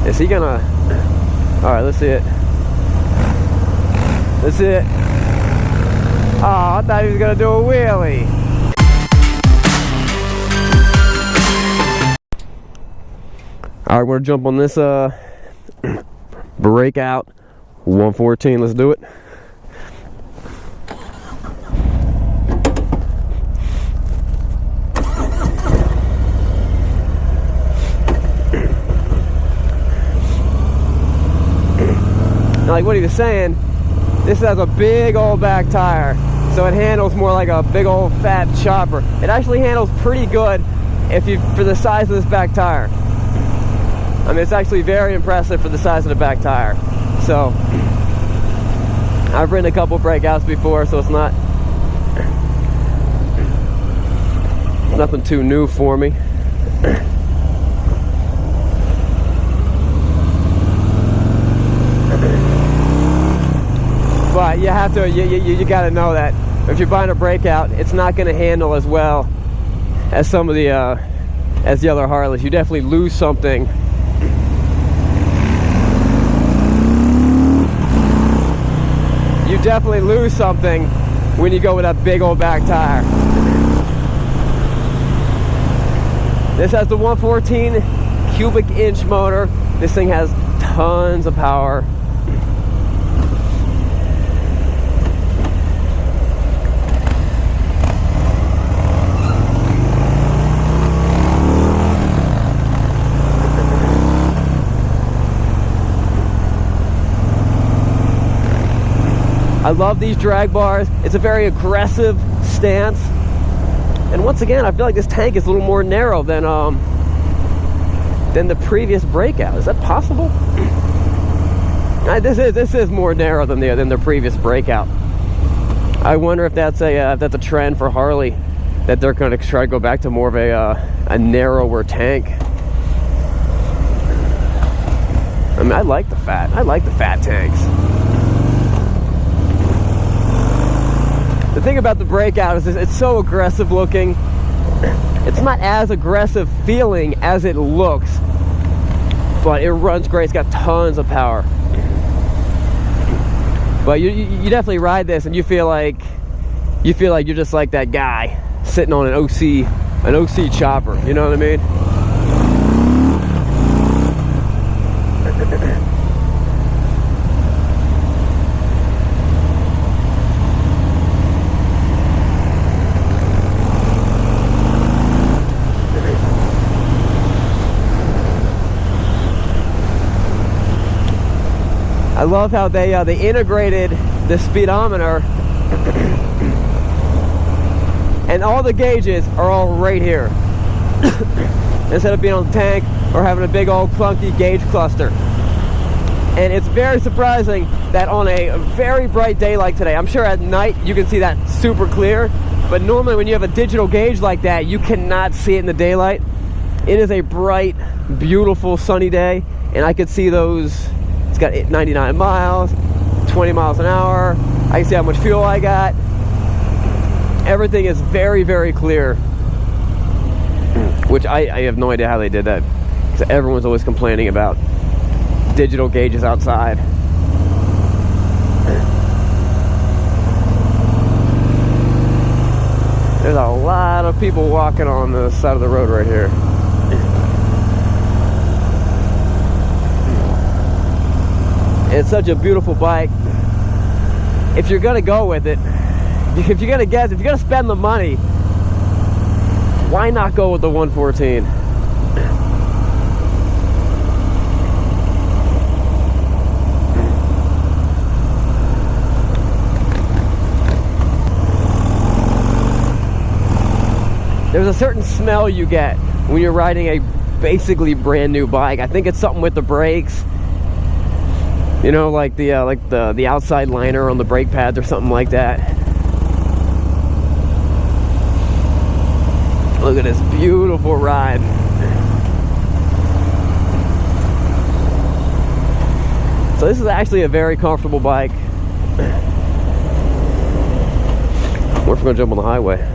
Is he gonna... Alright, let's see it. Let's see it. Oh, I thought he was gonna do a wheelie. Alright, we're gonna jump on this Breakout 114. Let's do it. Like what he was saying, this has a big old back tire, so it handles more like a big old fat chopper. It actually handles pretty good for the size of this back tire. I mean, it's actually very impressive for the size of the back tire. So I've ridden a couple Breakouts before, so it's nothing too new for me. But you have to, you got to know that if you're buying a Breakout, it's not going to handle as well as some of the as the other Harleys. You definitely lose something. You definitely lose something when you go with that big old back tire. This has the 114 cubic inch motor. This thing has tons of power. I love these drag bars. It's a very aggressive stance. And once again, I feel like this tank is a little more narrow than the previous Breakout. Is that possible? This is more narrow than the previous Breakout. I wonder if that's a trend for Harley, that they're going to try to go back to more of a narrower tank. I mean, I like the fat tanks. The thing about the Breakout is it's so aggressive looking. It's not as aggressive feeling as it looks, but it runs great. It's got tons of power. But you definitely ride this and you feel like you're just like that guy sitting on an OC chopper. You know what I mean? I love how they integrated the speedometer, and all the gauges are all right here instead of being on the tank or having a big old clunky gauge cluster. And it's very surprising that on a very bright day like today, I'm sure at night you can see that super clear, but normally when you have a digital gauge like that, you cannot see it in the daylight. It is a bright, beautiful, sunny day, and I could see those. It's got 99 miles, 20 miles an hour. I can see how much fuel I got. Everything is very, very clear, which I have no idea how they did that, because everyone's always complaining about digital gauges outside. There's a lot of people walking on the side of the road right here. It's such a beautiful bike. If you're gonna go with it, if you're gonna spend the money, why not go with the 114? There's a certain smell you get when you're riding a basically brand new bike. I think it's something with the brakes. You know, like the outside liner on the brake pads or something like that. Look at this beautiful ride. So this is actually a very comfortable bike. What if we're gonna jump on the highway?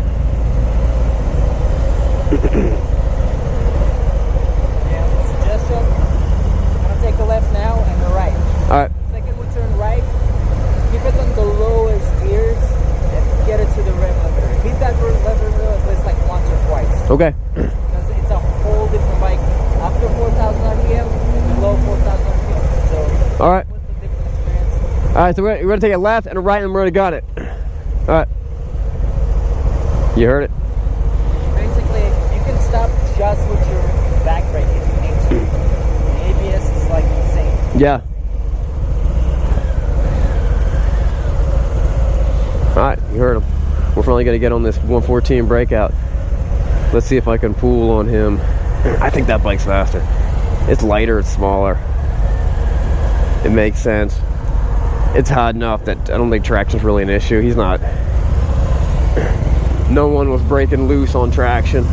Okay. Because it's a whole different bike after 4,000 RPM and below 4,000 RPM. So, all right. what's the different experience? All right, so we're going to take a left and a right, and we're going to gun it. All right. You heard it. Basically, you can stop just with your back brake if you need to. The ABS is like insane. Yeah. All right, you heard him. We're finally going to get on this 114 Breakout. Let's see if I can pull on him. I think that bike's faster. It's lighter, it's smaller. It makes sense. It's hot enough that I don't think traction's really an issue. He's not. No one was breaking loose on traction.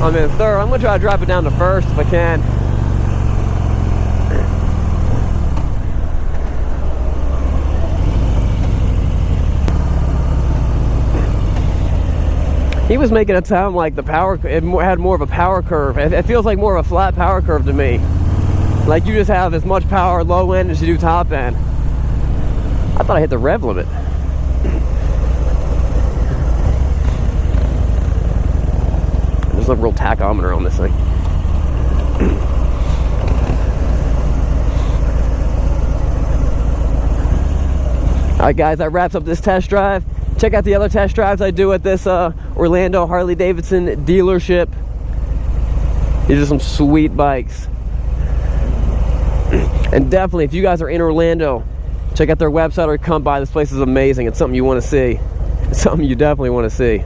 I'm in third. I'm going to try to drop it down to first if I can. He was making it sound like the power, it had more of a power curve. It feels like more of a flat power curve to me. Like you just have as much power low end as you do top end. I thought I hit the rev limit. There's a real tachometer on this thing. Alright guys, that wraps up this test drive. Check out the other test drives I do at this Orlando Harley Davidson dealership. These are some sweet bikes. And definitely, if you guys are in Orlando, check out their website or come by. This place is amazing. It's something you want to see. It's something you definitely want to see.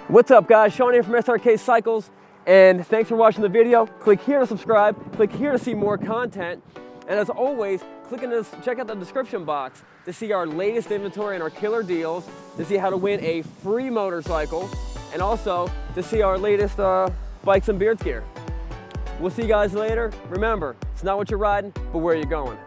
What's up guys, Sean here from Srkcycles, and thanks for watching the video. Click here to subscribe, click here to see more content, and as always, check out the description box to see our latest inventory and our killer deals, to see how to win a free motorcycle, and also to see our latest bikes and beards gear. We'll see you guys later. Remember, it's not what you're riding, but where you're going.